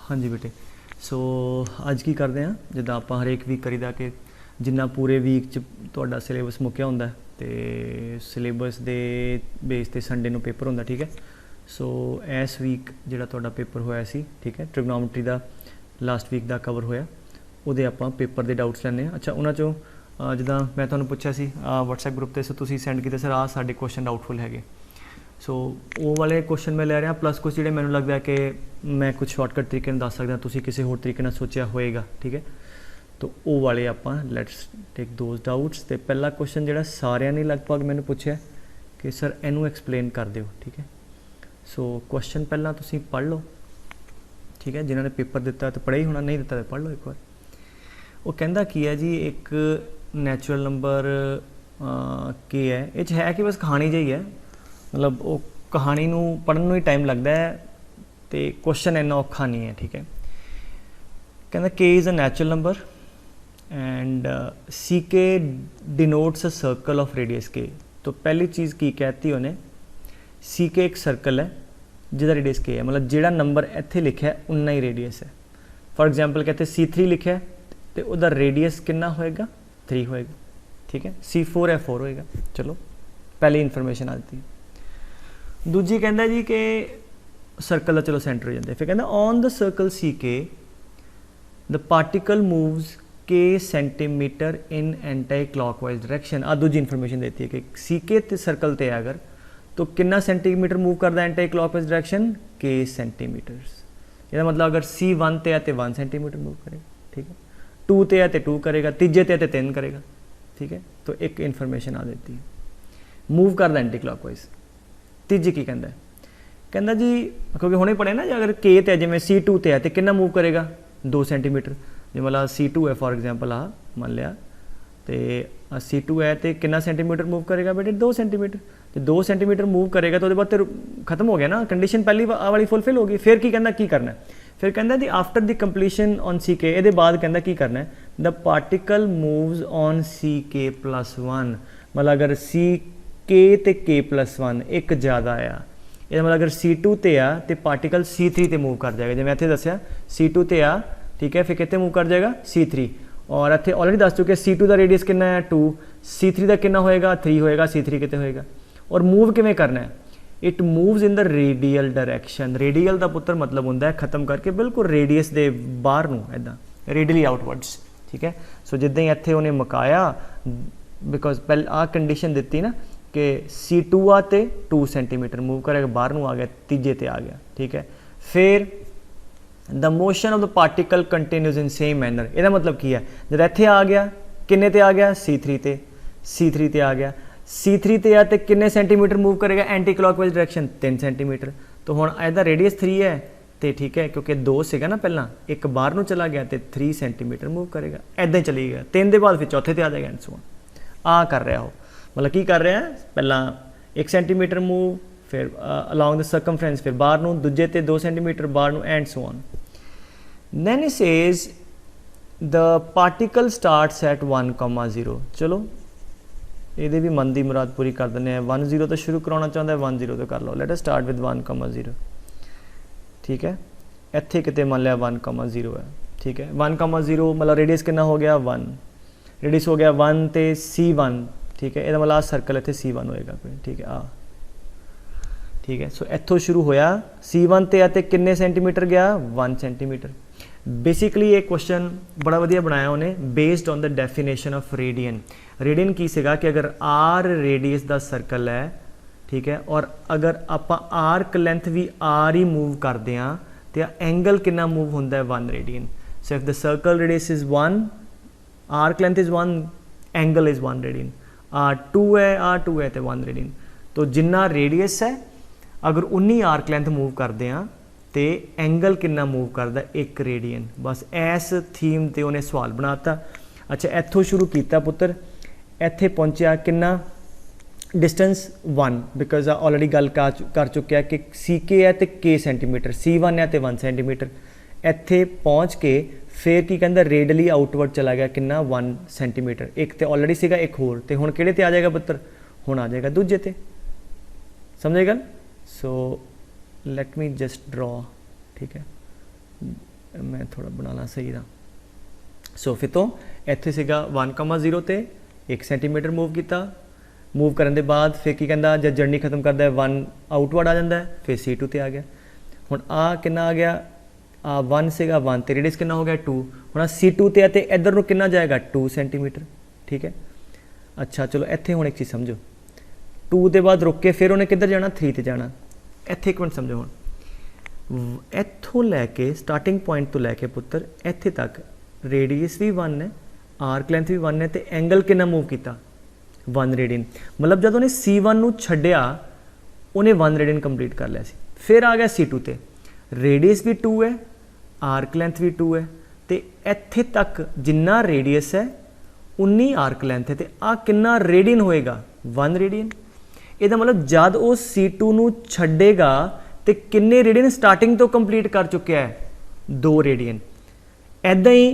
हाँ जी बेटे। सो अज की करते हैं जिदा आप हरेक वीक करीदा कि जिन्ना पूरे वीक च तुहाडा सिलेबस मुक्या हुंदा ते सिलेबस दे बेस ते संडे नूं पेपर हुंदा, ठीक है। सो इस वीक जिहड़ा तुहाडा पेपर होया सी, ठीक है, ट्रिग्नोमेट्री दा लास्ट वीक दा कवर होया, उहदे आपां पेपर दे डाउट्स लैने। अच्छा, उन्हां चों जिद्दां मैं तुहानूं पुछया सी WhatsApp ग्रुप ते, सो तुसीं सेंड कीते सर आ साडे क्वेश्चन डाउटफुल हैगे। सो वो वाले क्वेश्चन मैं ले रहा, प्लस कुछ जो मैंने लगता है कि मैं कुछ शॉर्टकट तरीके दस सकदा, तुसीं किसी होर तरीके नाल सोचिया होएगा, ठीक है। तो वो वाले आपां लैट्स टेक दोज डाउट्स। तो पहला क्वेश्चन जो सारिਆਂ ने लगभग मैंने पूछा कि सर इनू एक्सप्लेन कर दिओ, ठीक है। सो क्वेश्चन पहला तुसीं पढ़ लो, ठीक है। जिन्होंने पेपर दिता तो पढ़े ही होना, नहीं दिता तो पढ़ लो एक बार। वो कहता की है जी, एक नैचुरल नंबर के है कि बस कहानी जी है, मतलब वो कहानी नू पढ़न ही टाइम लगता है, तो क्वेश्चन इन्ना औखा नहीं है, ठीक है। कहना k is a natural number and C k denotes a circle of radius k. तो पहली चीज़ की कहती उन्हें, सी के एक सर्कल है जिसका रेडियस के है, मतलब जिहड़ा नंबर इत्थे लिखा है उन्ना ही रेडियस है। फॉर एग्जाम्पल कहते C3 लिखा है तो उसका रेडियस कितना होएगा, 3 होएगा, ठीक है। C4 है 4 होएगा। चलो पहली इन्फॉर्मेशन आ जाती है। दूजी कहता जी कि सर्कल का चलो सेंटर हो जाता है, फिर कहता on the circle C k the particle moves k centimetre in anticlockwise direction. आ दूजी इन्फॉर्मेशन देती है कि सी के सर्कल ते अगर तो कितना सेंटीमीटर मूव करता है एंटी क्लॉकवाइज डायरेक्शन, के सेंटीमीटर्स। इसका मतलब अगर C1 ते है तो 1 सेंटीमीटर मूव करेगा, ठीक है। 2 ते है तो 2 करेगा, तीजे ते है तो 3 करेगा, ठीक है। तो एक इन्फॉर्मेशन आ देती है, मूव करता एंटी क्लॉकवाइज। तीजी की कहता है, कहता जी क्योंकि हुणे पढ़े ना जी, अगर के ते जिवें C2 ते है तो कितना मूव करेगा, 2 सेंटीमीटर। जो मतलब C2 है फॉर एग्जाम्पल, मान लिया तो C2 है तो कितना सेंटीमीटर मूव करेगा बेटे, 2 सेंटीमीटर। तो 2 सेंटीमीटर मूव करेगा तो बाद तो खत्म हो गया ना, कंडीशन पहली वाली फुलफिल होगी। फिर की कहना की करना है, फिर कहना दी आफ्टर द कंप्लीशन ऑन सी के, ये बाद कहना की करना है, the particle moves on CK + 1। मतलब अगर CK ते K + 1 एक ज़्यादा आ, ये मतलब अगर C2 ते आ तो पार्टिकल C3 ते मूव कर जाएगा। जिवें इत्थे दस्सिया C2 ते आ, ठीक है, फिर कितने मूव कर जाएगा, C3। और इत्थे ऑलरेडी दस चुके C2 का रेडियस कितना है 2, C3 का कितना होएगा 3 होएगा, C3 कितने होएगा। और मूव किवें करना है, it moves in the radial direction. Radial का पुत्र मतलब होंदा है खत्म करके बिल्कुल रेडियस के बाहर नूं, इदा रेडियली आउटवर्ड्स, ठीक है। सो जिद्दां ही इत्थे उन्हें मुकाया, बिकॉज पहले आ कंडीशन दिती ना कि C2 आ ते 2 सेंटीमीटर मूव करेगा, बाहर नूं आ गया, तीजे ते आ गया, ठीक है। फिर the motion of the particle continues in same manner. इसका मतलब की है, जब इत्थे आ गया किन्ने ते आ गया, C3 ते आ गया, C3 ते आ तो किन्ने सेंटीमीटर मूव करेगा एंटी क्लॉकवाइज डायरेक्शन, 3 सेंटीमीटर। तो हुण इसदा रेडियस 3 है तो ठीक है, क्योंकि 2 सीगा ना पहला, एक बाहर नूं चला गया तो 3 सेंटीमीटर मूव करेगा, इदां ही चली गया। 3 के बाद फिर चौथे ते आ जाएगा, एंड सो ऑन। आ कर रहा हो, मतलब की कर रहा है, पहला 1 सेंटीमीटर मूव, फिर अलॉन्ग द सर्कमफ्रेंस, फिर बाहर नूं, दूजे ते 2 सेंटीमीटर बाहर नूं, and so on. Then it says the particle starts at 1,0। चलो ये भी मन की मुराद पूरी कर देने हैं। 10 तो शुरू कराना चाहता है, 10 तो कर लो। लेट अस स्टार्ट विद 1,0, ठीक है। इत्थे किते मान लिया 1,0 है, ठीक है। 1,0 मतलब रेडियस कितना हो गया 1, रेडियस हो गया 1 ते C1, ठीक है। ये मतलब सर्कल इत्थे C1 होएगा कोई, ठीक है। ठीक है। सो इत्थों शुरू होया, C1 ते आते किन्ने सेंटीमीटर गया, 1 सेंटीमीटर। बेसिकली ये क्वेश्चन बड़ा वधिया बनाया उन्हें, based on the definition of radian. Radian की सीगा कि अगर R रेडियस का सर्कल है, ठीक है, और अगर आप आर्क लेंथ भी R ही मूव करते हैं तो एंगल कितना मूव होंदा है, 1 radian. So if the circle radius is 1, arc length is 1, angle is 1 radian. R2 है तो 1 रेडियन। तो जिन्ना रेडियस है अगर उन्नी आर्क लेंथ मूव करते हैं तो एंगल कितना मूव करता, 1 रेडियन। बस इस थीम ते उन्हें सवाल बनाता। अच्छा, इत्थों शुरू किया पुत्र, इत्थे पहुंचा कितना डिस्टेंस 1, बिकॉज ऑलरेडी गल कर चुके कि CK है तो K सेंटीमीटर, C1 है तो 1 सेंटीमीटर। इत्थे पहुँच के फिर की कहता रेडियली आउटवर्ड चला गया कितना, 1 सेंटीमीटर। एक तो ऑलरेडी सीगा, एक होर, तो हुण किहड़े ते आ जाएगा पुत्र, हुण आ जाएगा दूजे ते। समझेगा। So let me just draw, ठीक है। मैं थोड़ा बनाना सही रहा। सो फिर तो इत्थे सीगा 1,0 ते 1 सेंटीमीटर मूव किया, मूव करने के बाद फिर की कहता जब जर्नी खत्म करता है 1 आउटवर्ड आ जाता है, फिर C2 ते आ गया। हुण आ कितना आ गया, आ 1 सीगा 1 ते रेडियस कितना हो गया 2। हुण आ C2 ते ते इधर नूं कितना जाएगा 2 सेंटीमीटर, ठीक है। अच्छा चलो इत्थे हुण एक चीज़ समझो, 2 के बाद रुक के फिर उन्हें किधर जाना 3 ते जाना। इत्थे एक मिनट समझो, हुण इत्थों लैके स्टार्टिंग पॉइंट तो लैके पुत्र इत्थे तक रेडियस भी 1 है, आर्क लेंथ भी 1 है, तो एंगल कितना मूव किया 1 रेडियन। मतलब जब उन्हें C1 नूं छड्डिया उन्हें 1 रेडियन कंप्लीट कर लिया सी। फिर आ गया C2 ते, रेडियस भी 2 है, आर्क लेंथ भी 2 है, तो इत्थे तक जिन्ना रेडियस है उन्नी आर्क लेंथ है, तो आ कितना रेडियन होएगा 1 रेडियन। ਇਹਦਾ मतलब जब वो C2 ਨੂੰ ਛੱਡੇਗਾ तो किन्ने रेडियन स्टार्टिंग तो कंप्लीट कर चुका है 2 रेडियन। ऐदा ही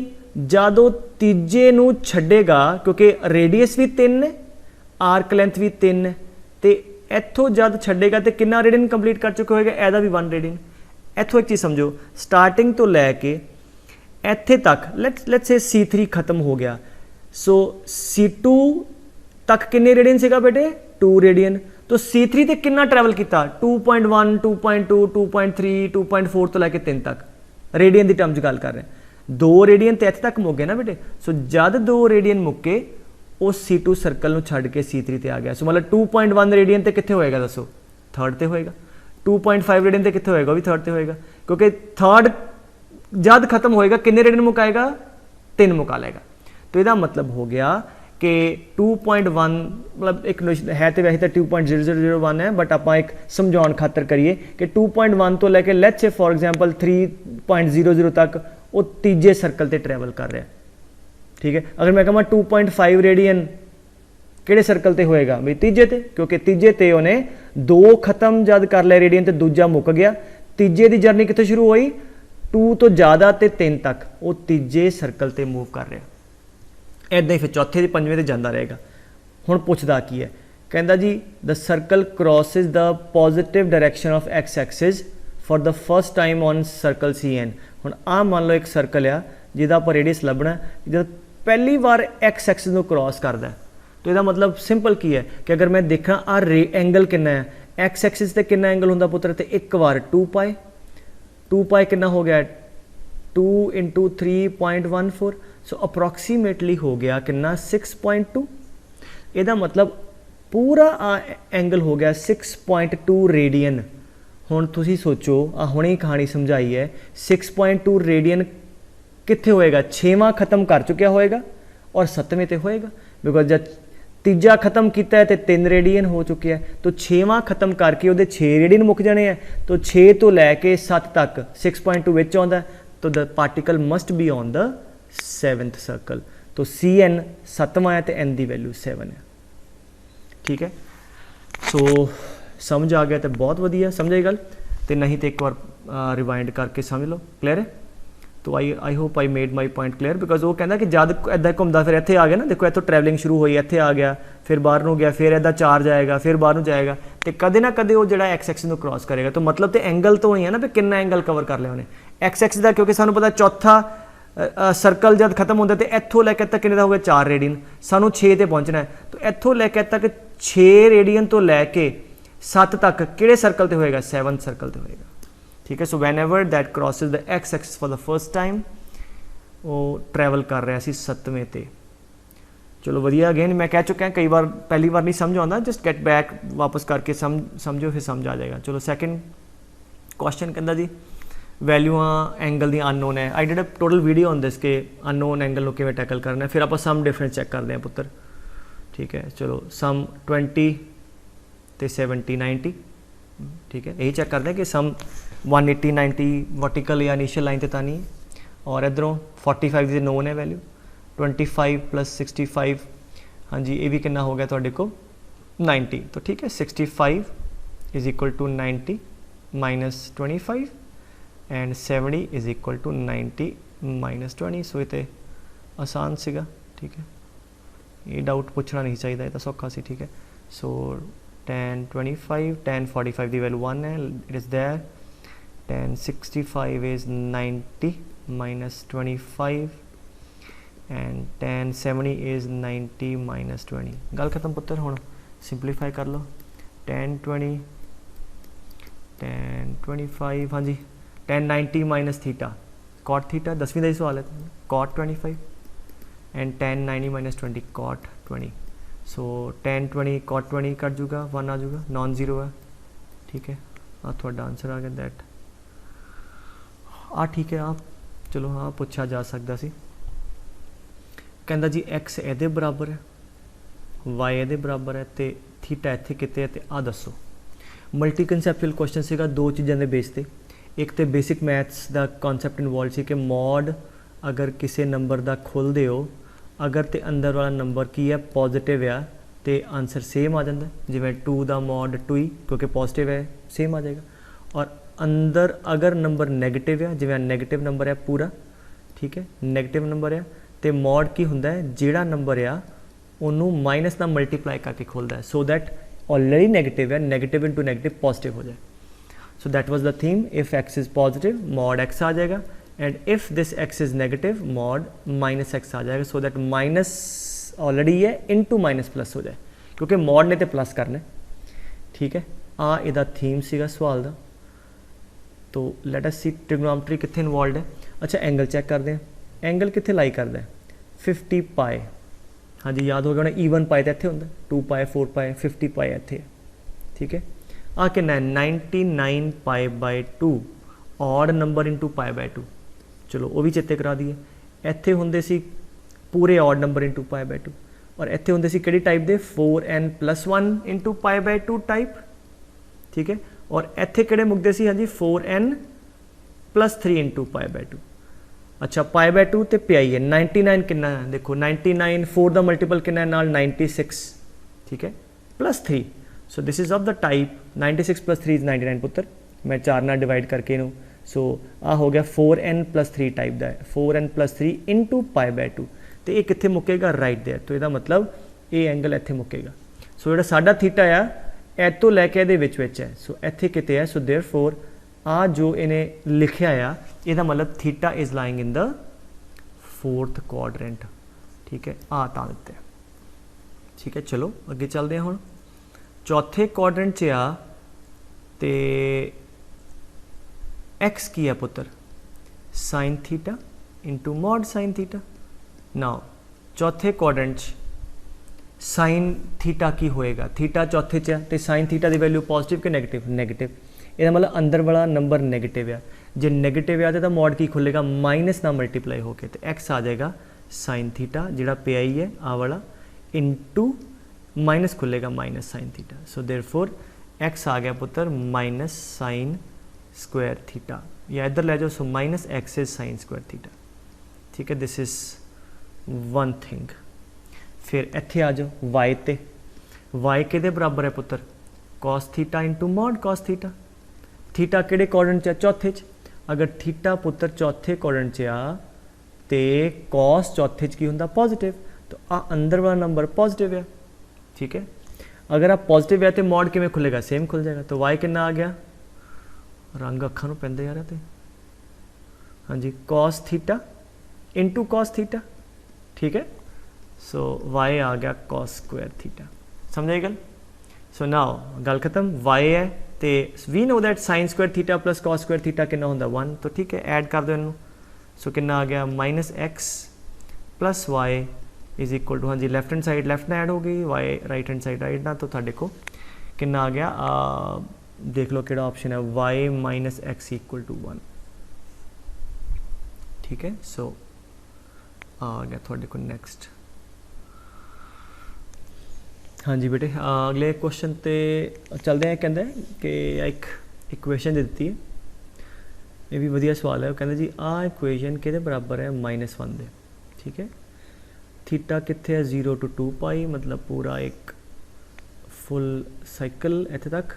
जब वो तीजे ਨੂੰ ਛੱਡੇਗਾ क्योंकि रेडियस भी 3 है, आर्क लेंथ भी 3 है, तो इत्थों जब ਛੱਡੇਗਾ तो कितना रेडियन कंप्लीट कर चुका होएगा, ऐदा भी 1 रेडियन। इत्थों एक चीज़ समझो, स्टार्टिंग तो लैके इत्थे तक लेट्स से C3 खत्म हो गया, सो C2 तक किन्ने रेडियन सीगा बेटे 2 रेडियन। तो C3 ते कितना ट्रैवल किया 2.1 2.2 2.3 2.4 तो लैके 3 तक रेडियन की टर्म्स गल कर रहे हैं। 2 रेडियन तो इत्थे तक मुक्के ना बेटे। सो जब 2 रेडियन मुक्के उस C2 सर्कल में छड्ड के C3 ते आ गया। सो मतलब 2.1 रेडियन तो कित्थे होएगा दसो, थर्ड ते होएगा। 2.5 रेडियन तो कित्थे होएगा, भी थर्ड ते होएगा, क्योंकि थर्ड जब खत्म होएगा किन्ने रेडियन मुकाएगा 3 मुका लेगा। तो इसका मतलब हो गया कि 2.1 मतलब एक है तो वैसे तो 2.0001 है, बट आप एक समझाने खातर करिए कि 2.1 तो लैके लेट्स से फॉर एग्जांपल 3.00 तक वो तीजे सर्कल ते ट्रैवल कर रहा है, ठीक है। अगर मैं कहूँ 2.5 रेडियन किहड़े सर्कल ते होएगा, भी तीजे ते, क्योंकि तीजे ते उन्हें 2 खत्म जद कर लिया रेडियन तो दूजा मुक गया। तीजे की जर्नी कितों शुरू हुई 2 तो ज़्यादा तो 3 तक वो तीजे सर्कल ते मूव कर रहा। इदा ही फिर चौथे ते पंजवें ते जाता रहेगा। हुण पुछदा की है, कहता जी the circle crosses the positive direction of x axis for the first time on circle CN। हुण आ मान लो एक सर्कल आ जिहदा आपां रेडियस लभना, जब पहली बार एक्स एक्सिस नूं क्रॉस करदा है, तो इसका मतलब सिंपल की है कि अगर मैं देखा आ एंगल कितना है, एक्स एक्सिस ते कितना एंगल हुंदा पुत्र, तो एक बार 2 पाई कितना हो गया 2 × 3.14, सो अप्रॉक्सीमेटली हो गया कितना 6.2। ਇਹਦਾ मतलब पूरा आ एंगल हो गया 6.2 रेडियन। हुण तुसी सोचो आ हुणे ही कहानी समझाई है, 6.2 रेडियन कित्थे होएगा, 6वां खत्म कर चुकिया होएगा और 7वें ते होएगा, बिकॉज जब तीजा खत्म किया है तो 3 रेडियन हो चुके हैं, तो 6वां खत्म करके वो 6 रेडियन मुक जाने हैं। तो 6 तो लैके 7 तक 6.2 विच आउंदा, तो the particle must be on the 7th circle. तो CN 7वां है तो N की वैल्यू 7 है, ठीक है। सो समझ आ गया तो बहुत वधिया, समझ आई गल, तो नहीं तो एक बार रिवाइंड करके समझ लो, क्लियर है। तो I hope I made my point clear, because वो कहना कि जब इदा घूमता फिर इत्थे आ गया ना, देखो इतों ट्रैवलिंग शुरू हुई, इत्थे आ गया, फिर बाहर नूं गया, फिर इदा 4 जाएगा, फिर बाहर नूं जाएगा, तो कदे ना कदे वो जो एक्स एक्सिस नूं क्रॉस करेगा। तो मतलब तो एंगल तो ही है ना भी कितना एंगल कवर कर लिया उन्हें एक्स एक्सिस का, क्योंकि सानूं पता चौथा सर्कल जब खत्म होता तो इत्थों लैके तक कितने का हो गया 4 रेडियन, सानूं 6 ते पहुँचना है। तो इत्थों लैके तक 6 रेडियन तो लैके 7 तक किहड़े सर्कल ते होएगा 7th सर्कल ते होएगा, ठीक है। So when ever that क्रॉसिज the x axis for the first time वो ट्रैवल कर रहा सी 7वें ते। चलो वधिया, अगेन मैं कह चुका कई बार पहली बार नहीं समझ आता, जस्ट गेट बैक वापस करके समझो फिर समझ आ जाएगा। चलो सैकेंड क्वेश्चन कहता जी वैल्यू एंगल दी अननोन है। I did a total video on this के अननोन एंगल को किवें टैकल करना है, फिर आप सम डिफरेंस चैक करते हैं पुत्र, ठीक है। चलो सम 20 ते 70 90, ठीक है, यही चेक करते हैं कि सम 180 90 वर्टिकल या इनिशियल लाइन तो नहीं है, और इधरों 45 की नोन है वैल्यू, 25 + 65, हाँ जी ये भी कितना हो गया तो को 90। तो ठीक है 65 = 90 - 25 एंड 70 = 90 - 20। सो ये आसान सीगा, ठीक है, ये डाउट पूछना नहीं चाहिए, ये तो सौखा सी, ठीक है। सो tan 25 tan 45 की वैल्यू 1 है, it is there, tan 65 is 90 minus 25 and tan 70 is 90 minus 20. गल खत्म पुत्र। हुण सिंपलीफाई कर लो, tan 20 tan 25, हाँ जी tan 90 minus theta cot theta, 10वीं का ही सवाल है, cot 25 and tan 90 minus 20 cot 20। So tan 20 cot 20 cut जूगा, 1 आ जूगा, नॉन जीरो है, ठीक है। हाँ थोड़ा आंसर आ गया दैट ठीक है। आप चलो हाँ पूछा जा सकता सी, कहता जी x ए बराबर है, y ए बराबर है, तो थीटा इत्थे किते है, तो आ दसो। मल्टी कंसैप्चुअल क्वेश्चन सीगा, दो चीज़ों के बेस ते। एक तो बेसिक मैथ्स का कॉन्सैप्ट इनवॉल्व सी कि मॉड अगर किसी नंबर का खोलते हो, अगर तो अंदर वाला नंबर की है पॉजिटिव आ, तो आंसर सेम आ जाता है। जिवें 2 का मॉड 2 ही क्योंकि पॉजिटिव है, सेम आ जाएगा। और अंदर अगर नंबर नैगेटिव है, जिवें नैगेटिव नंबर है पूरा, ठीक है, नैगेटिव नंबर है, तो मॉड की हुंदा है, जिहड़ा नंबर आ उन्होंने माइनस का मल्टीप्लाई करके खोलता है, सो दैट ऑलरेडी नेगेटिव है, नेगेटिव इंटू नेगेटिव पॉजिटिव हो जाए। So that was the theme. If x is positive mod x आ जाएगा, and if this x is negative mod minus x आ जाएगा, सो दैट माइनस ऑलरेडी है into minus plus हो जाए, क्योंकि mod ने तो प्लस करना, ठीक है। इहदा थीम सीगा सवाल का। तो लेट अस सी ट्रिग्नोमेट्री कित्थे इन्वॉल्व है। अच्छा एंगल चैक करते हैं, एंगल कित्थे लाई करदा है, 50 पाई, हाँ जी याद हो गया होना, ईवन पाई तो इत्थे हुंदा, 2 पाई 4 पाई 50 पाई इत्थे है, ठीक है। कितना है 99 पाई by 2, odd number into pi by 2, चलो वो भी चेते करा दिए। इत्थे हुंदे सी पूरे odd number into pi by 2, और इत्थे हुंदे सी किहड़ी टाइप दे 4n+1 into pi by 2 type, ठीक है। और इत्थे किहड़े मुकदे सी, हाँ जी 4n+3 इंटू पाई बाय 2। अच्छा पाई बाय 2 तो पाई है, 99 कितना है देखो, 99 4 का मल्टीपल कितना है नाल 96, ठीक है, +3। So this is of the type 96 + 3 is 99 पुत्र, मैं 4 नाल डिवाइड करके इनू, सो आ हो गया 4n+3 टाइप का है, 4n+3 इंटू पाई बाय 2। तो ये कित्थे मुकेगा, राइट देयर। तो इसका मतलब ये एंगल इत्थे मुकेगा। सो जिहड़ा साडा थीटा आ ए तो लैके इहदे विच है, सो इत्थे किते है, सो देयरफॉर जो इन्हें लिखिया आ, इसका मतलब theta is lying in the 4th quadrant, ठीक है। ता दिता है, ठीक है। चलो अगे चलते हैं। हुण चौथे क्वाड्रेंट च आ ते एक्स की है पुत्र, sign theta into mod sine theta. Now चौथे क्वाड्रेंट साइन थीटा की होएगा, थीटा चौथे च है, तो साइन थीटा की वैल्यू पॉजिटिव कि नेगेटिव, नेगेटिव। यदा मतलब अंदर वाला नंबर नेगेटिव है, जो नेगेटिव है तो मॉड की खुलेगा माइनस ना मल्टीप्लाई होके, तो एक्स आ जाएगा साइन थीटा जिहड़ा पे आई है आ वाला, इंटू माइनस खुलेगा minus sine theta. So therefore x आ गया पुत्र माइनस साइन स्क्वायर थीटा, या इधर ले जाओ, so minus x is sine square theta, ठीक है। This is one thing. फिर इत्थे आ जाओ वाई ते, वाई किहदे बराबर है पुत्र, cos theta into mod cos theta. Theta किहड़े क्वाड्रेंट च, चौथे च। अगर थीटा पुत्र चौथे क्वाड्रेंट च आ ते कॉस चौथे च की हुंदा पॉजिटिव, तो आ अंदर वाला नंबर पॉजिटिव है, ठीक है। अगर आप पॉजिटिव है तो मॉड किवें खुलेगा, सेम खुल जाएगा। तो वाई कितना आ गया, रंग अखां नूं पैंदे यार ते, हाँ जी cos theta into cos theta, ठीक है। सो वाई आ गया कॉस स्क्वायर थीटा, समझ आई गल। सो नाउ गल खत्म। वाई है तो we know that sine square theta plus cos square theta कितना होंदा 1, तो ठीक है ऐड कर दो इनू। सो कितना आ गया minus X plus Y is equal to, हाँ जी लैफ्ट हैंड साइड लैफ्ट ना ऐड हो गई, Y right hand side right ना, तो थाडे को कितना आ गया, देख लो किहड़ा ऑप्शन है, Y minus X equal to 1, ठीक है। सो आ गया थोड़े को नेक्स्ट। हाँ जी बेटे अगले क्वेश्चन ते चलते हैं। कहते हैं कि एक इक्वेशन दे दी है, ये भी वधिया सवाल है। वो कहते जी आ इक्वेशन किहदे बराबर है -1 दे, ठीक है। थीटा कित्थे है 0 to 2 पाई, मतलब पूरा एक फुल साइकिल इत्थे तक,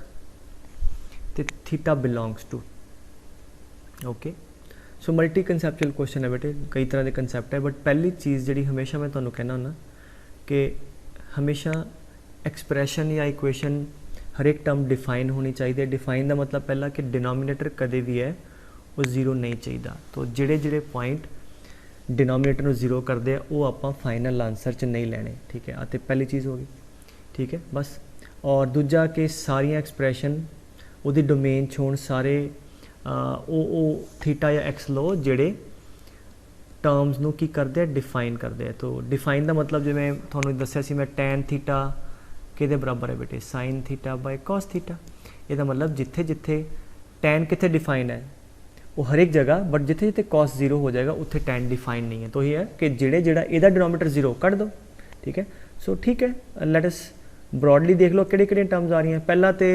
तो theta belongs to, okay. So multi conceptual question है बेटे, कई तरह के कंसैप्ट है, बट पहली चीज़ जी हमेशा मैं तुहानूं कहना हुंदा कि हमेशा एक्सप्रैशन या इक्वेशन हर एक टर्म डिफाइन होनी चाहिए। डिफाइन का मतलब पहला कि डिनोमीनेटर कदे भी है वो जीरो नहीं चाहिए। तो जिहड़े जिहड़े पॉइंट डिनोमीनेटर में जीरो करते हैं वो आप फाइनल आंसर च नहीं लेने, ठीक है। तो पहली चीज़ होगी, ठीक है बस। और दूजा कि सारिया एक्सप्रैशन वो डोमेन च होण सारे ओ थीटा या एक्स लो जिहड़े टर्म्स नू की करते हैं डिफाइन करते हैं। तो डिफाइन का मतलब जिवें तुहानूं दस्सिया सी मैं टैन थीटा किहदे बराबर है बेटे, sine theta by cos theta. ਇਹਦਾ मतलब जिथे जिथे टैन कितने डिफाइन है वो हर एक जगह, बट जिथे जिथे कॉस जीरो हो जाएगा उत्थे टैन डिफाइन नहीं है। तो ये है कि जिहड़े जिहड़ा इहदा डिनोमीनेटर जीरो कट दो, ठीक है। सो ठीक है, लेट अस ब्रॉडली देख लो किहड़े किहड़े टर्म्स आ रही हैं। पहला तो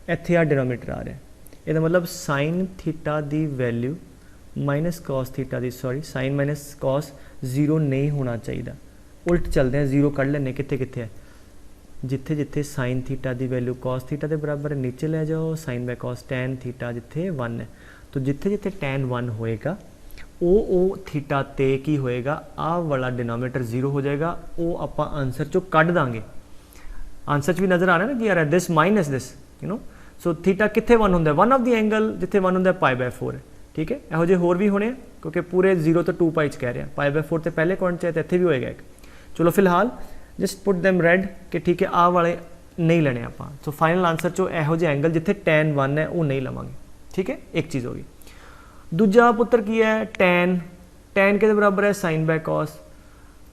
इत्थे आ डिनोमीनेटर आ रहा है, ਇਹਦਾ मतलब साइन थीटा की वैल्यू माइनस कॉस थीटा की, sorry sine minus cos zero नहीं होना चाहिए। उल्ट चलते हैं, जीरो कढ़ लेने कितने कितने है, जिथे जिथे साइन थीटा की वैल्यू कॉस थीटा के बराबर है नीचे ले जाओ, sine by cos tan theta जिथे 1 है। तो जिथे जिथे टैन 1 होएगा ओ थीटा ते की होएगा, आ वाला डिनोमीनेटर जीरो हो जाएगा। वो आप आंसर चो कढ़ देंगे। आंसर च भी नज़र आ रहा है ना कि यार this minus this, you know. So theta कितने 1 होंगे, वन ऑफ द एंगल जिथे 1 होंगे पाई बाय 4 है, ठीक है। यहो जे होर भी होने क्योंकि पूरे 0 तो 2 पाई च कह रहे हैं, पाई बाय 4 तो पहले कौन चाहिए, इतने भी होएगा एक। चलो फिलहाल जस्ट पुट दैम रेड कि ठीक है आ वाले नहीं लेने आप। सो फाइनल आंसर चो यहो जे एंगल जिथे टैन 1 है वो नहीं लवांगे, ठीक है। एक चीज़ होगी। दूजा पुत्र की है टैन, टैन के बराबर है sine by cos.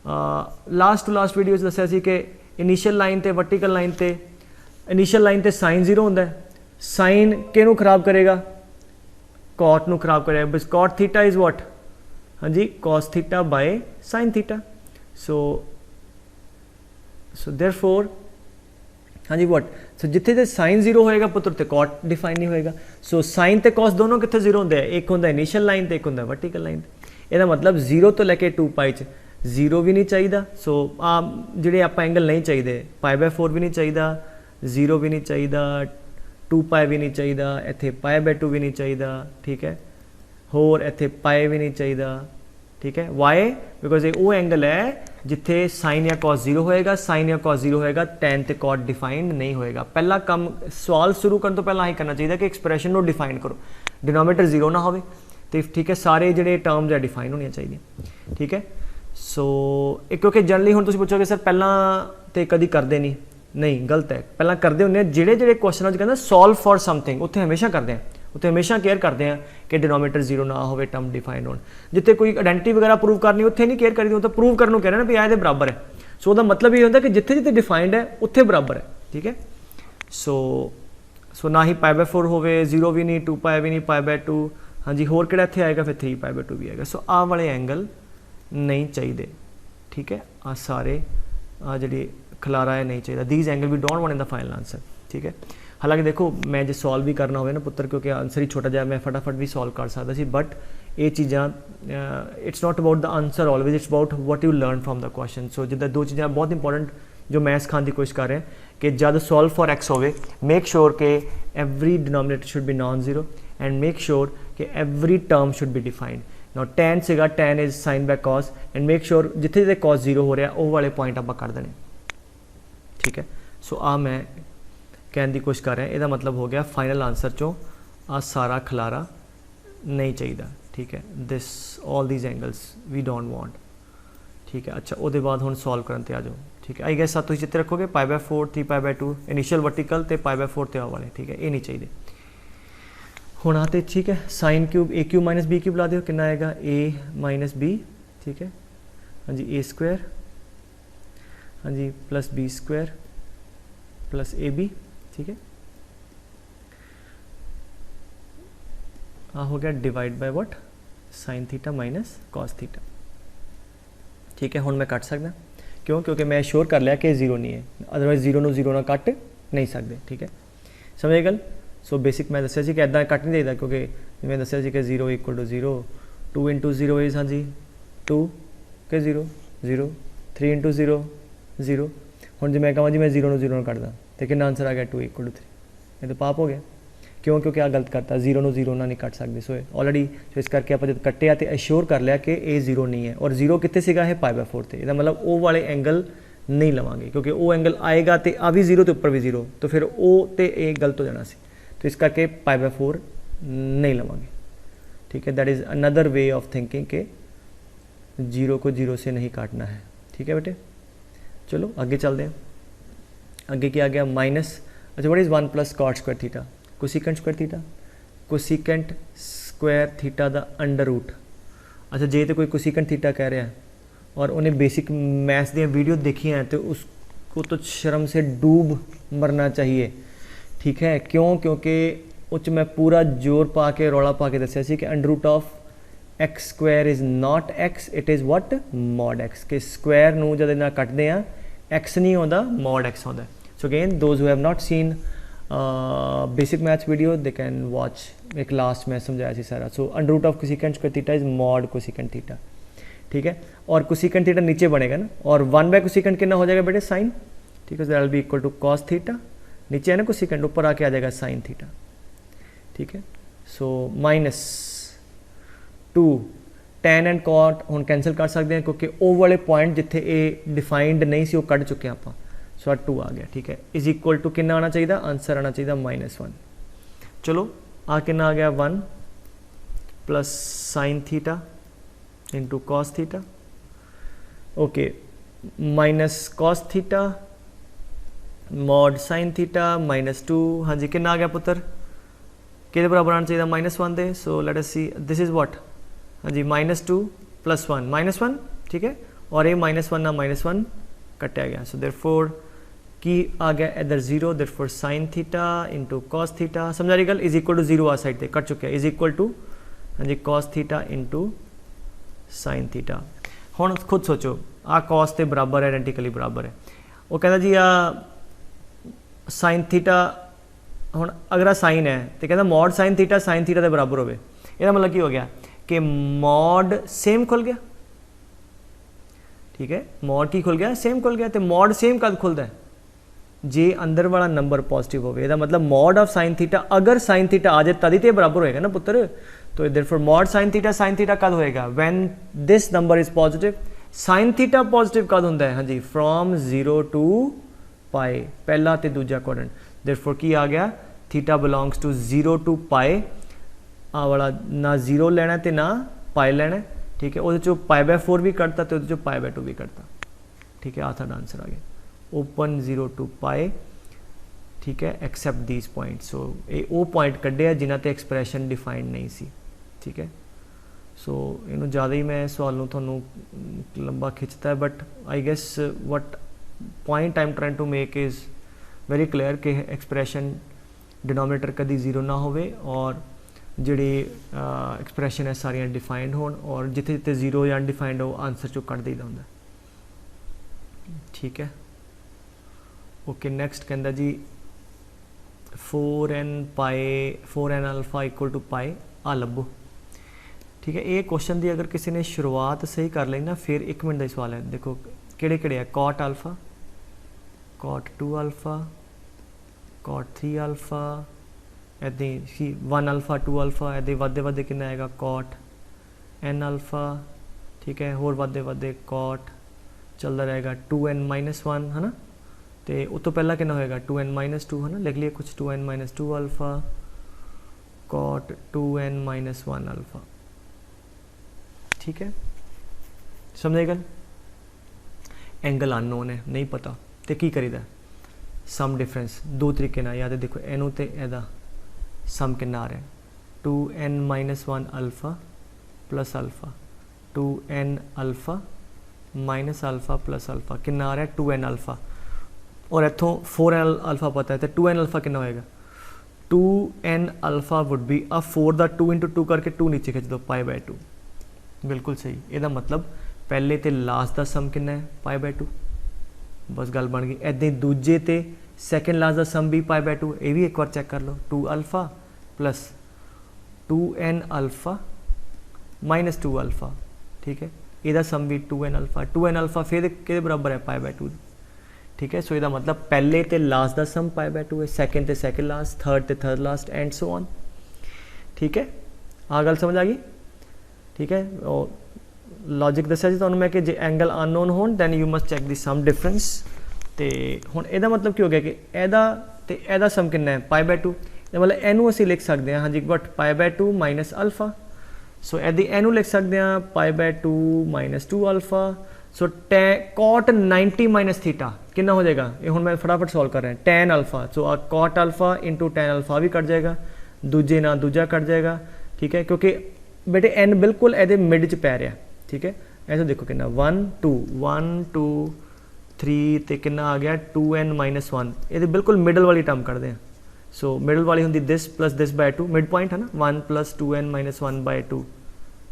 Last to last video दस्या सी कि इनिशियल लाइन ते वर्टिकल लाइन ते, इनिशियल लाइन ते साइन जीरो होंदा है। साइन किहनूं खराब करेगा, कॉट नूं खराब करेगा, बस कॉट थीटा इज वॉट, हाँ जी cos theta by sine theta. So therefore हाँ जी वॉट, सो जिथे जे साइन जीरो होएगा पुत्र ते कॉट डिफाइन नहीं होएगा। सो साइन ते कॉस दोनों कितने जीरो होंगे, एक होंगे इनिशियल लाइन ते एक होंगे वर्टिकल लाइन। ਇਹਦਾ मतलब जीरो तो लैके 2 पाई च जीरो भी नहीं चाहिए। सो ਜਿਹੜੇ ਆਪਾਂ एंगल नहीं चाहिए, पाई बाय 4 भी नहीं चाहिए, जीरो भी नहीं चाहिए, 2 पाई भी नहीं चाहिए, इत्थे पाई बाय 2 भी नहीं चाहिए, ठीक है। होर इत्थे पाई भी नहीं चाहिए, ठीक है। वाई बिकॉज ये वो एंगल है जिथे साइन या कॉस जीरो होएगा, साइन या कॉस जीरो होएगा, टैन ते कॉट डिफाइंड नहीं होएगा। पहला काम सवाल शुरू करने तो पहला ही करना चाहिए कि एक्सप्रैशन को डिफाइन करो, डिनोमीनेटर जीरो ना हो, तो ठीक है सारे जिहड़े टर्म्स है डिफाइन होने चाहिए, ठीक है। सो क्योंकि जनरली हुण तुसीं पुछोगे सर पहला तो कभी करते नहीं, गलत है। पहला करते होंगे जिहड़े जिहड़े क्वेश्चन कहते सॉल्व फॉर समथिंग उत्थे हमेशा करते हैं, उत्थे हमेशा केयर करते हैं कि डिनोमीनेटर जीरो ना हो, टर्म डिफाइंड हो। जिथे कोई आइडेंटिटी वगैरह प्रूव करनी उत्थे नहीं केयर करी, तो प्रूव करने कह रहे हैं भी आए बराबर है। सो उसका मतलब ये होता है कि जिथे जिथे डिफाइंड है उत्थे बराबर है, ठीक है। सो ना ही पाई बाय 4 होवे, जीरो भी नहीं, 2 पाई भी नहीं, पाई बाय 2, हाँ जी होर किहड़ा इत्थे आएगा, फिर 3 पाई बाय 2 भी आएगा। सो आ वाले एंगल नहीं चाहिए, ठीक है। आ सारे जिहड़ी खलारा है नहीं चाहिए, these angle we don't want in the final answer, ठीक है। हालांकि देखो मैं जो सॉल्व भी करना हो ना पुत्र, क्योंकि आंसर ही छोटा जहा मैं फटाफट भी सॉल्व कर सकता सी, बट ये चीज़ा it's not about the answer always, it's about what you learn from the question. So जिदा दो चीज़ें बहुत इंपॉर्टेंट जो मैं सिखाने की कोशिश कर रहे हैं कि जब सॉल्व फॉर एक्स होवे मेक श्योर कि every denominator should be non zero and make sure कि every term should be defined. Now tan सेगा, tan is sine by cos, and make sure जिथे जिथे कॉस जीरो हो रहा वो वाले पॉइंट आप कर देने, ठीक है। सो आ मैं कहने की कोशिश कर रहे हैं, इसका मतलब हो गया फाइनल आंसर चो आ सारा खलारा नहीं चाहिए, ठीक है। This all these angles we don't want, ठीक है। अच्छा वो बाद हम सॉल्व करने ते आ जाओ, ठीक है। आई गैस तुम चित्र रखोगे पाई by 4, 3 pi by 2 initial vertical तो पाई बाय 4 ते वाले, ठीक है। ये नहीं चाहिए हूँ आते, ठीक है। साइन क्यूब ए क्यूब माइनस बी क्यूब ला दो, कितना आएगा ए माइनस बी, ठीक है। हाँ जी ए स्क्वायर, हाँ जी plus b square plus a b, ठीक है। हो गया divide by what, sine theta minus cos theta, ठीक है। हुण मैं कट सकदा, क्यों, क्योंकि मैं श्योर कर लिया कि जीरो नहीं है, अदरवाइज जीरो नूं जीरो ना कट नहीं सकते, ठीक है। समझ गल। सो बेसिक मैं दस्सिया सी कि इदां कट नहीं देता, क्योंकि मैं दस्सिया सी कि zero equal to zero, 2 into zero is हाँ जी 2 के zero zero, 3 into zero zero. हुण जे मैं कहां जी मैं जीरो नूं जीरो ना कटदा तो कितना आंसर आ गया 2 इक्वल टू 3, ये तो पाप हो गया। क्यों, क्योंकि आ गलत करता, जीरो नूं जीरो ना नहीं कट सकते। सो ऑलरेडी सो इस करके आप जब कट्टिया तो एश्योर कर लिया कि ए जीरो नहीं है, और जीरो कितने सीगा है पाई बाय 4 ते, इसका मतलब ओ वाले एंगल नहीं लवांगे, क्योंकि वो एंगल आएगा तो आ भी जीरो तो उपर भी जीरो, तो फिर ओ तो ए गलत हो जाना सी। तो इस करके पाई बाय 4 नहीं लवांगे, ठीक है, that is another way of thinking के 0 को 0 से नहीं काटना है। ठीक है बेटे, चलो आगे चलते हैं। आगे क्या आ गया माइनस, अच्छा what is 1 plus cot square theta, cosecant square theta, cosecant square theta दा अंडर रूट। अच्छा जे तो कोई कोसिकेंट थीटा कह रहा है और उन्हें बेसिक मैथ्स दी वीडियो देखी हैं तो उसको तो शर्म से डूब मरना चाहिए। ठीक है, क्यों? क्योंकि उस मैं पूरा जोर पा के रौला पा के दसिया सी कि under root of X square is not X, it is what mod X, कि स्क्वायर नूं जद इन्ना कटते हैं एक्स नहीं आता मॉड एक्स आता। So again those who have not seen basic maths video they can watch, एक लास्ट में समझाया सी सारा। So under root of cosecant square theta is mod cosecant theta. ठीक है, और कोसिकेंट थीटा नीचे बनेगा ना, और 1 बाय कोसिकेंट कितना हो जाएगा बेटे साइन। ठीक है, that will be equal to cos theta, नीचे है ना कोसिकेंट, ऊपर आके आ जाएगा साइन थीटा। ठीक है, so minus 2 tan and cot हम कैंसल कर सकते हैं क्योंकि वो वाले पॉइंट जिथे ए डिफाइंड नहीं सी वो कट चुके हैं आप। सो 2 आ गया। ठीक है, इज इक्वल टू कितना आना चाहिए, आंसर आना चाहिए -1। चलो आ कितना आ गया 1 plus sign theta into cos theta, okay, minus cos theta mod sine theta -2। हाँ जी, कितना आ गया पुत्र, कि बराबर आना चाहिए -1 दे। So let us see this is what, हाँ जी -2 प्लस 1 -1। ठीक है, और ये -1 ना -1 कटा गया। सो देयरफॉर की आ गया इधर 0, therefore sine theta into cos theta, समझा रही गल, इज इक्वल टू 0 आ साइड से कट चुके हैं, इज इक्वल टू हाँ जी cos theta into sine theta. हुण खुद सोचो आ कॉस के बराबर है, आइडेंटिकली बराबर है। वो कहता जी आ साइन थीटा, हुण अगर आ साइन है तो कहता मॉड साइन थीटा के बराबर होवे, ਇਹਦਾ मतलब की हो गया कि मॉड सेम खुल गया। ठीक है, मॉड की खुल गया, सेम खुल गया। तो मॉड सेम कद खुलता है, जे अंदर वाला नंबर पॉजिटिव हो, ਇਹਦਾ मतलब मॉड ऑफ साइन थीटा, अगर साइन थीटा आ जाए तभी तो बराबर होएगा ना पुत्र। तो देयरफॉर मॉड साइन थीटा कद होएगा when this number is positive. Sine theta positive कद होंदा है, हाँ जी, फ्रॉम 0 टू पाई, पहला तो दूजा क्वाड्रेंट। देयरफॉर की आ गया theta belongs to 0 to pi, आ वाला ना 0 लेना तो ना पाई लेना। ठीक है, वो π/4 भी कटता तो π/2 भी कटता। ठीक है, आ साडा आंसर आ गया ओपन 0 टू पाई। ठीक है, एक्सेप्ट दीज पॉइंट। सो ये वो पॉइंट कढ़े जिन्हां ते एक्सप्रैशन डिफाइंड नहीं सी। ठीक है, सो इनू ज़्यादा ही मैं सवाल नूं तुहानूं लंबा खिंचता है, but I guess what point I am trying to make is very clear कि एक्सप्रैशन डिनोमिनेटर कभी 0 ना होवे और जिहड़ी एक्सप्रैशन है सारियां डिफाइंड होण, और जिथे जिथे 0 या अनडिफाइंड हो आंसर चो कट दईदा हुंदा। ठीक है, ओके, नैक्सट कहंदा जी 4n alpha equal to pi आ लभो। ठीक है, ये क्वेश्चन की अगर किसी ने शुरुआत सही कर ली ना, फिर 1 मिनट का सवाल है। देखो किहड़े किहड़े है, cot alpha, cot 2 alpha, cot 3 alpha, ऐसे ही 1 अल्फा 2 अल्फा, ऐसे वादे वादे कितना आएगा कॉट n अल्फा। ठीक है, होर वादे वादे कॉट चलता रहेगा 2n-1 है ना। तो उस तो पहला कितना होएगा 2n-2 है ना, लिख लिए कुछ 2n-2 alpha cot 2n-1 alpha. ठीक है, समझे गल। एंगल अननोन है, नहीं पता तो की करीदा, सम डिफरेंस दो तरीके ना, या तो देखो एनू तो एदा सम कितना आ रहा है 2n-1 alpha plus alpha, 2n alpha minus alpha plus alpha कितना आ रहा है 2n अल्फा, और इतों 4n अल्फा पता है तो 2n अल्फा कितना होएगा 2n अल्फा वुड बी आ 4 का 2 × 2 करके 2 नीचे खिंच दो π/2। बिल्कुल सही, यदा मतलब पहले तो लास्ट का सम कितना है π/2, बस गल बन गई। ऐसे दूजे तो सैकेंड लास्ट का सम भी π/2, ये भी एक बार चेक कर लो 2 alpha plus 2n alpha minus 2 alpha. ठीक है, यदा सम भी 2n अल्फा फिर कि बराबर है π/2। ठीक है, सो यदा मतलब पहले तो लास्ट का सम π/2 है, सैकेंड तो सैकेंड लास्ट, थर्ड तो third last and so on. ठीक है, आ गल समझ आ गई। ठीक है, और लॉजिक दसिया जी तुहानूं मैं कि जे एंगल अननोन होण then you must check the sum difference. तो हुण इहदा मतलब की हो गया कि इहदा ते इहदा सम कितना है π/2, मतलब इनू असीं लिख सकते हैं हाँ जी बट π/2 माइनस अल्फा सो एदी एनू लिख सकते हैं pi by 2 minus 2 alpha. So cot 90 minus theta कितना हो जाएगा, ये हुण मैं फटाफट सॉल्व कर रहा है, tan alpha. So cot alpha into tan alpha भी कट जाएगा, दूजे ना दूजा कट जाएगा, ठीक है, क्योंकि बेटे एन बिल्कुल ए मिड च पै रहा, ठीक है। ऐसा देखो कितना 1 2 1 2 3 तो कितना आ गया 2n माइनस 1, ये बिल्कुल मिडल वाली टर्म करते हैं। सो मिडल वाली होंगी this plus this by 2, mid point है ना, 1 प्लस 2n माइनस 1 बाय 2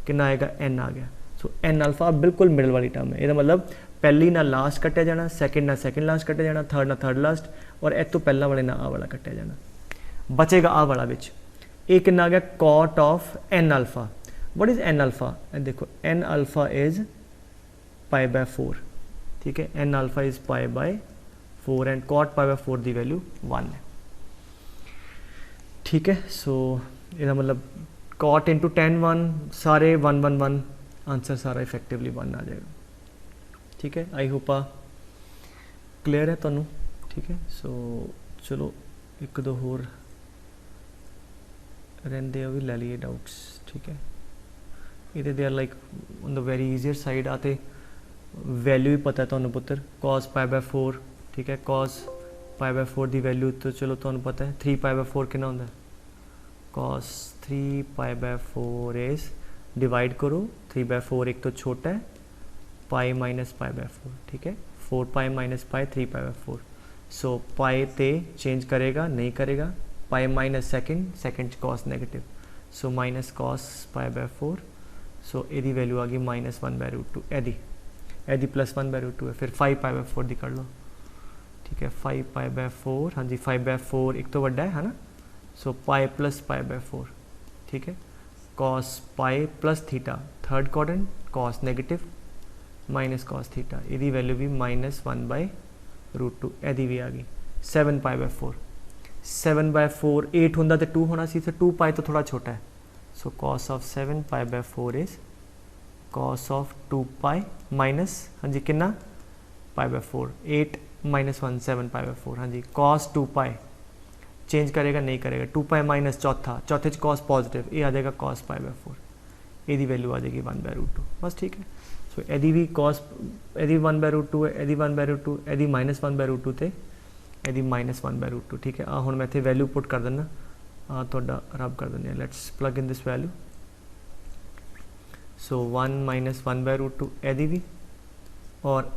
कितना आएगा n आ गया। सो n अल्फा बिल्कुल मिडल वाली टर्म है, ये मतलब पहली ना लास्ट कटिया जाना, सैकेंड ना सैकेंड लास्ट कटिया जाना, थर्ड ना थर्ड लास्ट, और इस तो पहला वाले ना आ वाला कटिया जाना, बचेगा आ वाला विच। ये कितना आ गया cot of n alpha. What is n alpha, देखो n alpha is pi by 4, ठीक है, n alpha is pi by 4 and cot pi by 4 की वैल्यू 1 है, ठीक है। सो इसका मतलब कॉट इंटू टेन 1 सारे 1 1 1, आंसर सारा इफेक्टिवली 1 आ जाएगा, ठीक है। आई होप क्लियर है तुहानू, ठीक है। सो चलो एक दो होर रहंदे आ भी ले लीए डाउट्स, ठीक है। ये they are like on the very easier side, आते वैल्यू भी पता है तुहानू पुत्र, कॉस पाई बाय 4, ठीक है, कॉस पाई बाय 4 की वैल्यू तो चलो तुहानू पता है 3 पाई बाय 4 कितना होंदा है, cos 3 pi by 4 is, divide करो 3 बाय 4 एक तो छोटा है, पाई माइनस पाई बाय 4, ठीक है, 4 pi minus pi 3 pi by 4। सो पाई ते चेंज करेगा नहीं करेगा, pi minus second, second cos negative, so minus cos pi by 4। सो यदी वैल्यू आ गई माइनस 1 बाय रूट 2, यदी प्लस 1 बाय रूट 2 है, फिर 5 पाई बाय 4 दी कर लो, ठीक है, 5 पाई बाय 4, हाँ जी 5 बाय 4 एक तो बड़ा है ना, सो पाई प्लस पाई बाय 4, ठीक है, cos pi plus theta, third quadrant cos negative minus cos theta, यदी वैल्यू भी माइनस 1 बाय रूट 2, यदी भी आ गई 7 पाई बाय 4, 7 बाय 4 8 होंदा तो 2 होना सी, तो 2 पाई तो थोड़ा छोटा है, so cos of 7 pi by 4 is cos of 2 pi minus, हाँ जी कितना पाई बाय 4, 8 माइनस 1 7 पाई बाय 4, हाँ जी कॉस 2 पाई चेंज करेगा नहीं करेगा, 2 पाई माइनस चौथा, चौथे कॉस पॉजिटिव, ये आ जाएगा कॉस पाई बाय 4, यदी वैल्यू आ जाएगी 1 बाय रूट 2, बस ठीक है। सो यदी भी कॉस, यदी 1 बाय रूट 2 है, यदी 1 बाय रूट 2, यदी माइनस 1 बाय रूट 2 ते यदी माइनस 1 बाय रूट 2, ठीक है। हुण मैं इत्थे वैल्यू पुट कर देना, तुहाडा रब कर देंगे, let's plug in this value. So 1 minus 1 by root 2 यदी भी, और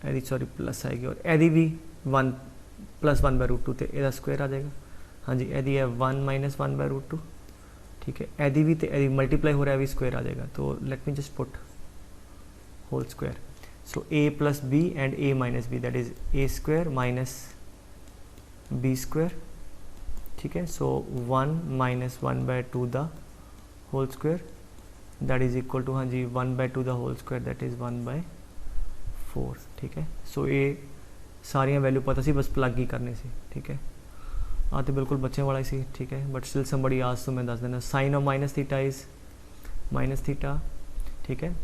यदी सॉरी प्लस आएगी, और यदी भी 1 प्लस 1 बाय रूट 2 तो यदा स्क्वायर आ जाएगा, हाँ जी यदी है 1 माइनस 1 बाय रूट 2, ठीक है, यदी भी तो यदी मल्टीप्लाई हो रहा है भी स्क्वायर आ जाएगा, तो let me just put whole square. So a plus B and a minus B, that is a स्क्वायर माइनस b स्क्वायर, ठीक है। So 1 minus 1 by 2 the whole square, that is equal to, हाँ जी 1 by 2 the whole square, that is 1 by 4, ठीक है। सो ये सारियां value पता सी, बस प्लग ही करने से, ठीक है। तो बिल्कुल बच्चे वाला ही सी, ठीक है, बट स्टिल समबडी आज तो मैं दस देना, sine of minus theta is minus theta, ठीक है।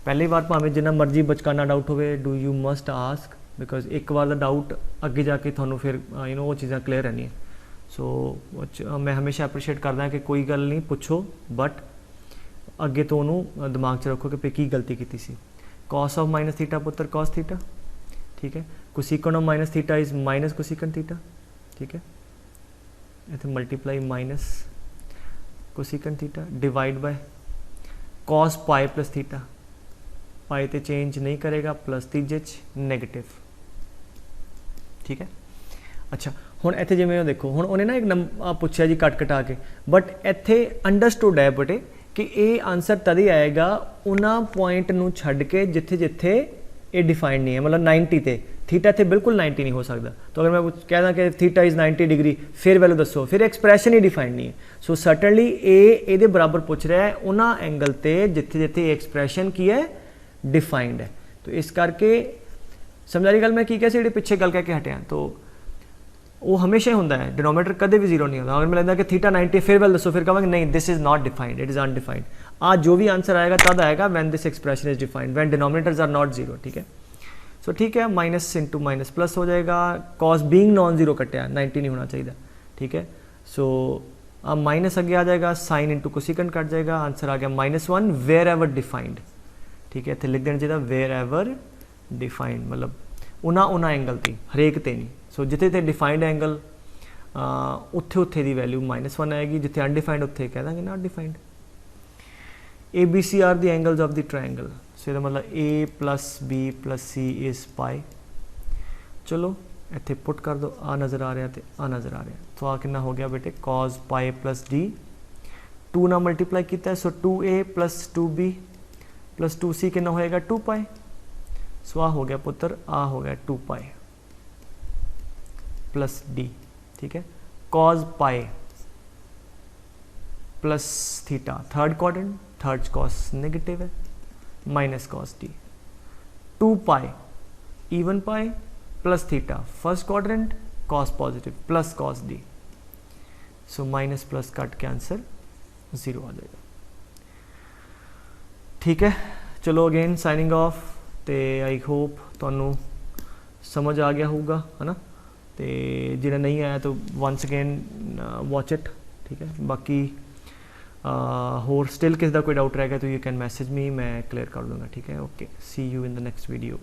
पहली बार भावें जिन्ना मर्जी बचकाना डाउट होवे, do you must ask, because एक बार का डाउट अगे जाके थोनों फिर यू नो वो चीज़ा क्लीयर रहनी है। सो मैं हमेशा एप्रीशिएट करदा कि कोई गल नहीं पुछो, बट अगे तो उन्होंने दिमाग च रखो कि की गलती की सी। कॉस ऑफ माइनस थीटा पुत्र कॉस थीटा, ठीक है। Cosecant of minus theta is minus cosecant theta, ठीक है, इतने multiply minus cosecant theta divide by cos pi plus theta, pi तो चेंज नहीं करेगा, प्लस तीजे नेगेटिव, ठीक है। अच्छा हुण इत्थे जिवें देखो, हुण उन्हें ना एक नंबर पूछा जी कट कटा के, बट इत्थे अंडरस्टूड है बेटे कि ये आंसर तभी आएगा उन्होंने पॉइंट नूं छड्ड के जिथे जिथे ये डिफाइंड नहीं है, मतलब 90 ते थीटा इत्थे बिल्कुल 90 नहीं हो सकता। तो अगर मैं कहदा कि थीटा इज़ 90 डिग्री, फिर वैल्यू दसो, फिर एक्सप्रैशन ही डिफाइंड नहीं है। सो सर्टनली ये बराबर पूछ रहा है उन्होंने एंगल ते जिथे जिथे एक्सप्रैशन की है डिफाइंड है। तो इस करके समझा रही गल मैं की कैसे जी पिछे गल कह के हटिया, तो वो हमेशा ही होंदा है, डिनोमीनेटर कदे भी जीरो नहीं होता। अगर मैं लगता कि थीटा 90 फिर वैल्यू दसो, फिर कहेंगे नहीं this is not defined, it is undefined. आज जो भी आंसर आएगा तद आएगा when this expression is defined, when denominators are not zero, ठीक है। सो ठीक है, माइनस इंटू माइनस प्लस हो जाएगा, कॉस बीइंग नॉन जीरो कटिया 90 नहीं होना चाहिए, ठीक है। सो अब माइनस आगे आ जाएगा, साइन इंटू कोसिकेंट कट जाएगा, आंसर आ गया -1 वेयर एवर डिफाइंड। ठीक है, इतने लिख देना चाहिए वेयर एवर डिफाइंड, मतलब उन्ना एंगल ते, हरेक ते नहीं। सो जिथे ते डिफाइंड एंगल उत्थे उत्थे दी वैल्यू -1 आएगी, जिथे अनडिफाइंड उत्थे कह देंगे not defined. A B C are the angles of the triangle, so इसका मतलब A plus B plus C is pi. चलो इत्थे पुट कर दो, आ नज़र आ रहा तो आ नज़र आ रहा, तो आ कितना हो गया बेटे cos पाई प्लस डी, 2 ना मल्टीप्लाई किया, सो 2a plus 2b plus 2c कितना होएगा 2 पाई। सो आ हो गया पुत्र, आ हो गया 2 पाई प्लस डी। ठीक है, cos pi plus theta, third quadrant, third cos negative है, minus cos D, 2 pi even pi plus theta, first quadrant, cos positive plus cos D. So minus plus cut के answer 0 आ जाएगा। ठीक है, चलो again signing off, तो I hope तुहानू समझ आ गया होगा, है ना। तो जिन्हें नहीं आया तो वंस अगेन वॉच इट। ठीक है, बाकी होर स्टिल किसी का कोई डाउट रहेगा तो यू कैन मैसेज मी, मैं क्लियर कर दूँगा। ठीक है, okay, see you in the next video.